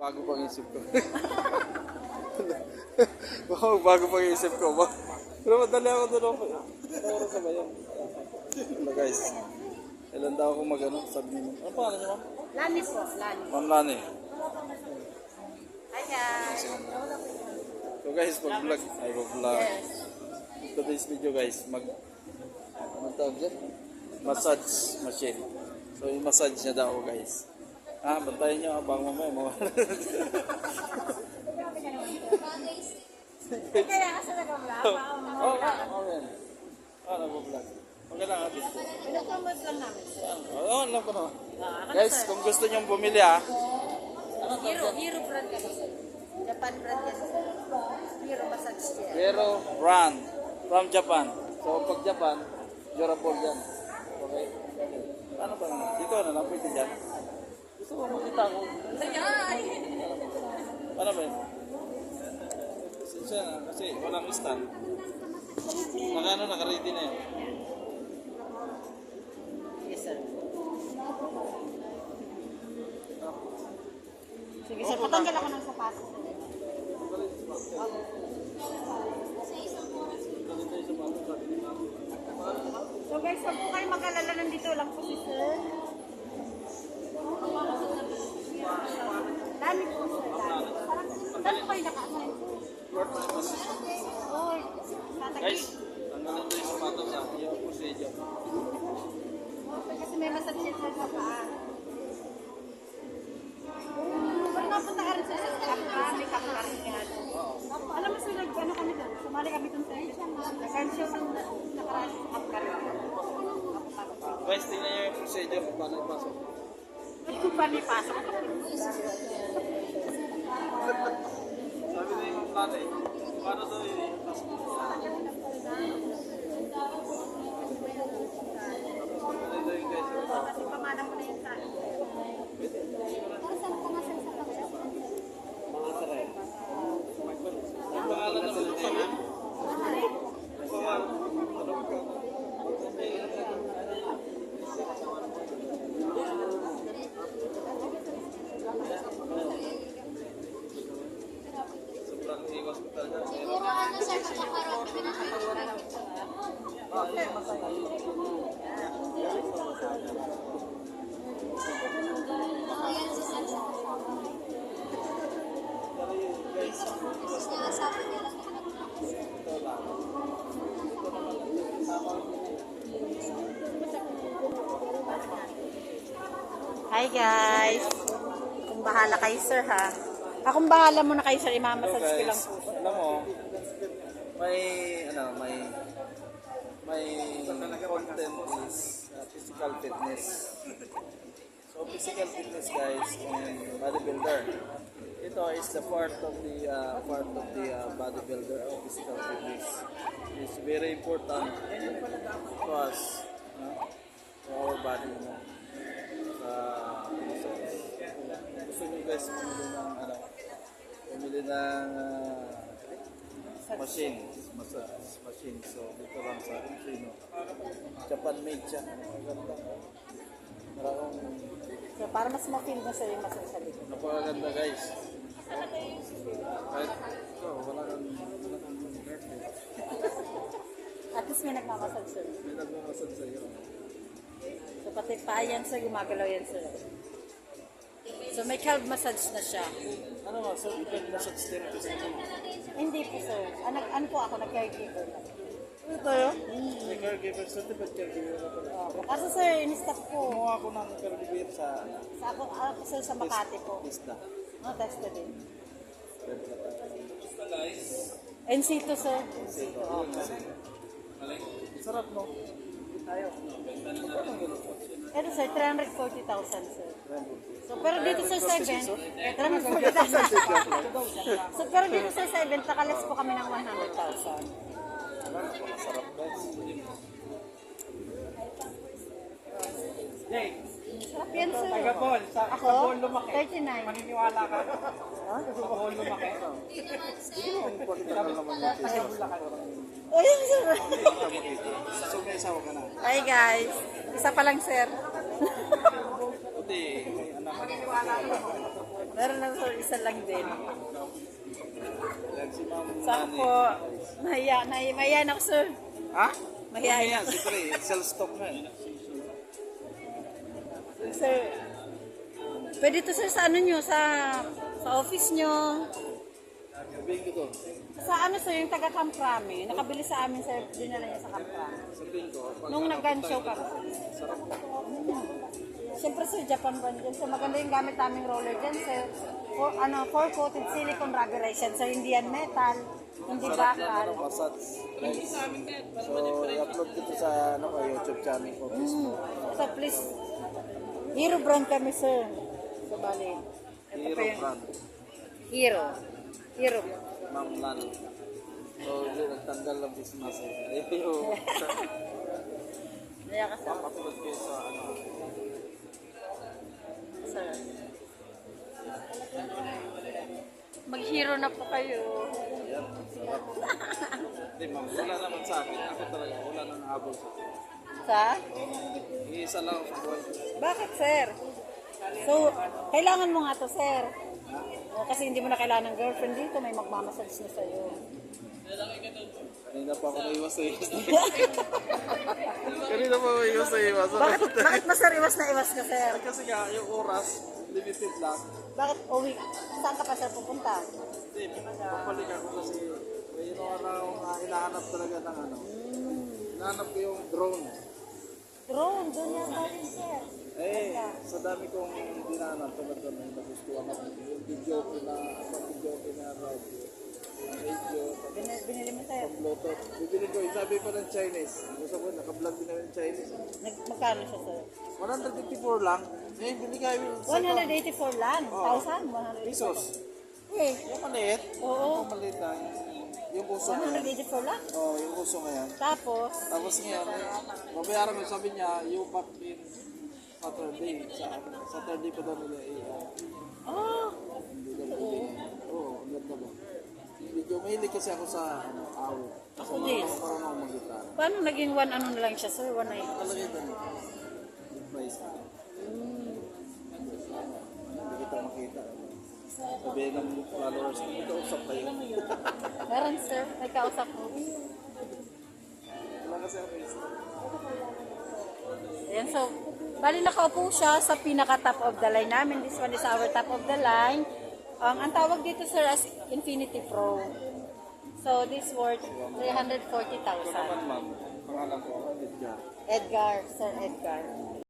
Bago pang isip ko. Wow, bago pang isip ko. Pero madali ako doon ako. Oras na ba yun? Hello guys. Ilan daw ako mag-ano? Sabi niyo. Ano pa? Ano niyo ma'am? Lani po, Lani. Ma'am Lani. Hi guys. So guys, pag-vlog. Ay, pag-vlog. Today's video guys, anong tawag dyan? Massage machine. So, i-massage niya daw guys. Bantayan niyo abang mamaya mo. Kaya kasi nag-vlog. Okay. Nag-vlog. Okay lang atin. Pinapromote lang namin. Alam ko naman. Guys, kung gusto niyong bumili Hero brand ka kasi. Japan brand yan. Hero massage chair. Hero brand from Japan. So, pag Japan, durable yan. Okay? Ano ba naman? Dito na lang, pwede dyan. Gusto mo makita ko. Ano ba yun? Siya na, kasi walang stand. Naka-ready na yun. Yes sir. Sige sir, patanggal ako ng sapatos. So guys, wag po kayo mag-alala, nandito lang po si sir. Dami po sir, dami. Saan po kayo naka-assign po? Oh, Guys, tanggalin ko yung sapatos yung procedure. kasi may massage sa paa. Pag napunta ka rin sa kapka, may kapka rin yan. Alam mo sila, ano kami doon? Sumali kami doon sa nag-cancel ng nakaraan sa kapka rin. Guys, tingnan nyo yung procedure kung paano ipasok. Kung paano ipasok? Sabi na yung plano paano daw ipasok? Kasi pamana mo na yun sa akin. Para saan ka nga sa Mga saray. Ang pangalan naman yung pala. Sobrang i-hospital na. Siguro ano sir, magkakaroon sabi nila Hi guys! Kung bahala kayo sir ha. Akong bahala muna kayo sir, imamassage ko lang po. Alam mo, may content is physical fitness. So physical fitness guys and bodybuilder. Ito is the part of the bodybuilder or physical fitness. It's very important to us, to our body. Gusto nyo guys pumili ng massage machine. So dito lang sa Chino. Japan made siya. So para mas ma-feel mo sa yung massage sa likod. Napakaganda guys. Kahit wala kang birthday. At least may nagmamassage sir. May nagmamassage sa'yo. So pati pa yan sir, gumagalaw yan sir. So may calf massage na siya. Ano nga, so ipag massage therapist ito. Hindi po sir. Ano po ako, nag-caregiver lang. Ano tayo? May caregiver, certified caregiver na pala. Kasi sir, in-stop ko. Kumuha ako ng caregiver sa Ako sir sa Makati po. lista. Testa din. NC2 sir. Sarap no? Tayo. Ito sir, 340,000 sir. So pero dito sir 7, 340,000. So pero dito sir 7, takalas po kami ng 100,000. Sarap guys. Sarap yan sir. Tagapol, sa Ako? Bol lumaki. 39. Maniniwala ka. Sa Bol lumaki. Oh, yun sir. So may asawa ka na? Hi guys. Isa pa lang sir. Hindi, may anak ka na. Meron lang sir, isa lang din. Yan si Ma'am Saan Nani. po? Mahiya na ako sir. Ha? Mahihain Yan, siyempre, sell stock na eh. Sir, pwede to sir sa ano nyo, sa office nyo. Sabihin ko to. Sa ano sir, yung taga Camp Crame, nakabili sa amin sir, dinala niya sa Camp Crame. Sabihin ko. Nung nag-gun-show ka. Siyempre sir, Japan brand dyan. So maganda yung gamit naming roller dyan sir. Four-coated silicone rubberization. So hindi yan metal, hindi bakal. Massage. So, i-upload ko to sa YouTube channel ko. So please, Hero brand kami sir. So bali, ito Hero pa yung brand. Hero. Hero. Ma'am Nani. So, hindi nagtanggal ng business eh. Ayun. Naya ka sir. Papatulad kayo sa ano. Sir. Mag-hero na po kayo. Yan. Sarap. Hindi ma'am, wala naman sa akin. Ako talaga, wala nang habol sa akin. Sa? Iisa lang ako sa buhay ko. Bakit, sir? So, kailangan mo nga to, sir. O, kasi hindi mo na kailangan ng girlfriend dito, may magmamassage na sa'yo. Kanina pa ako naiwas sa iwas. Kanina pa ako naiwas sa iwas. Bakit mo, sir, iwas na iwas ka, sir? Kasi nga, yung oras, limited lang. Bakit uwi? Saan ka pa, sir, pupunta? Hindi, papalik ako kasi mayroon na akong hinahanap talaga ng ano. Hinahanap ko yung drone. Drone, doon yan natin, sir. Eh, sa dami kong hinahanap talaga na nagustuhan ako. Yung video ko na, radio, Binili mo, sir. Bluetooth. Bibili ko, yung sabi pa ng Chinese. Gusto ko, naka-vlog din namin ng Chinese. Magkano siya, sir? 154 lang. Eh, bili ka yung 184 lang. Oo. 1,100 pesos. Eh, Yung maliit. oo. Yung maliit lang. Yung puso ngayon. 184 lang. Oo, yung puso ngayon. Tapos, Tapos ngayon, babayaran ko, sabi niya, you back in Saturday. Saturday pa daw nila oh, hindi daw bili. Oo, ang ganda ba? Medyo mahilig kasi ako sa awo. ako din. Marunong ako mag-gitara. Paano naging one ano na lang siya, sir? 190. Talaga yung ganito. Yung price. Hindi kita makita. Sabihin ng followers, hindi ka usap kayo. Meron, sir. May kausap mo. Wala kasi ako isa. Ayan, so, bali nakaupo siya sa pinaka-top of the line namin. This one is our top of the line. Ang tawag dito, sir, as Infinity Pro. So, this worth 340,000. Naman ma'am, pangalan ko, Edgar. Edgar, Sir Edgar.